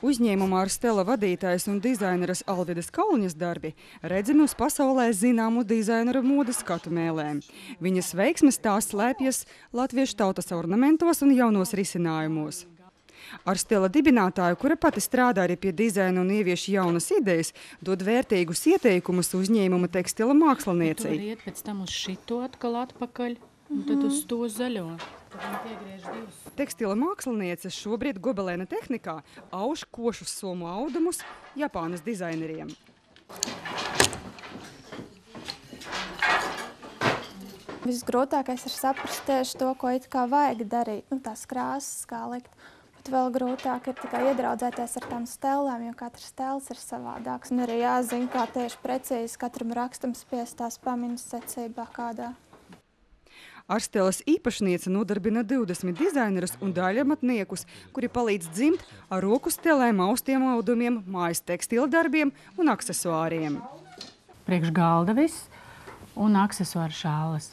Uzņēmumā Arstela vadītājs un dizaineras Alvidas Kauliņas darbi redzami uz pasaulē zināmu dizaineru modes skatu mēlēm. Viņas veiksmes tās slēpjas latviešu tautas ornamentos un jaunos risinājumos. Arstela dibinātāja, kura pati strādā arī pie dizaina un ievieš jaunas idejas, dod vērtīgus ieteikumus uzņēmuma tekstila māksliniecei. Tur iet pēc tam uz šito atkal atpakaļ un tad uz to zaļo. Tekstila māksliniece šobrīd gobelēna tehnikā auž košus somu audumus Japānas dizaineriem. Visgrūtākais ir saprast tieši to, ko it kā vajag darīt, tās krāsas, kā likt. Bet vēl grūtāk ir tikai iedraudzēties ar tām stelēm, jo katrs stels ir savādāks. Un arī jāzina, kā tieši precīzi katram rakstam spiest tās pamiņas secībā kādā. Arstelas īpašniece nodarbina 20 dizainerus un daļamatniekus, kuri palīdz dzimt ar roku stelēm, austiem audumiem, mājas tekstila darbiem un aksesuāriem. Priekš galda viss un aksesuāru šāles.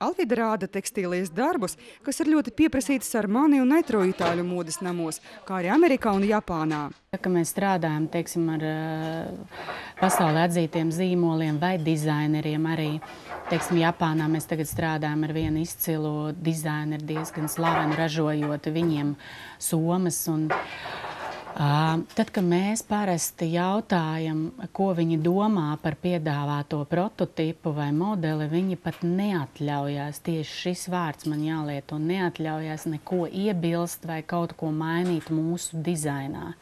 Alvida rāda tekstīlijas darbus, kas ir ļoti pieprasītas Armani un Etro itāļu modes namos, kā arī Amerikā un Japānā. Ka mēs strādājam, teiksim, ar pasaulē atzītiem zīmoliem vai dizaineriem arī. Teiksim, Japānā mēs tagad strādājam ar vienu izcilu dizaineru, diezgan slavenu, ražojot viņiem somas. Tad, kad mēs parasti jautājam, ko viņi domā par piedāvāto prototipu vai modeli, viņi pat neatļaujās, tieši šis vārds man jālieto, neatļaujās neko iebilst vai kaut ko mainīt mūsu dizainā.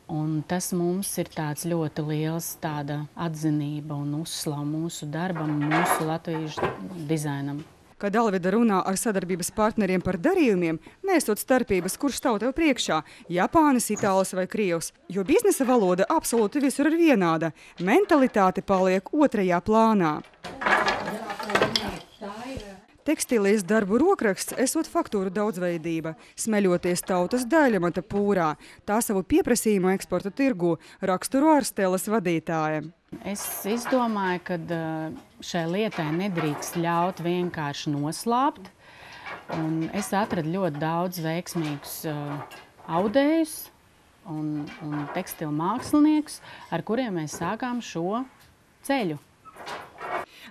Un tas mums ir tāds ļoti liels tāda atzinība un uzslava mūsu darbam, mūsu latviešu dizainam. Kad Alvida runā ar sadarbības partneriem par darījumiem, nesot starpības, kurš stāv tev priekšā – Japānis, Itālis vai Krievs, jo biznesa valoda absolūti visur ir vienāda. Mentalitāte paliek otrajā plānā. Tekstīlijas darbu rokraksts esot faktūru daudzveidība, smeļoties tautas daļamata pūrā. Tā savu pieprasījumu eksporta tirgu raksturo Arstelas vadītāja. Es izdomāju, ka šai lietai nedrīkst ļaut vienkārši noslāpt. Un es atradu ļoti daudz veiksmīgus audējus un tekstilu māksliniekus, ar kuriem mēs sākām šo ceļu.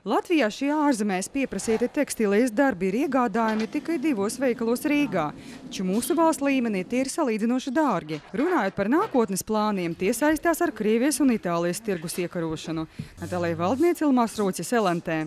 Latvijā šie ārzemēs pieprasīti tekstīlijas darbi ir iegādājumi tikai 2 veikalos Rīgā, taču mūsu valsts līmenī tie ir salīdzinoši dārgi. Runājot par nākotnes plāniem, tie saistās ar Krievijas un Itālijas tirgus iekarošanu. Natālija Valdniece, Ilmārs Roķis, LNT.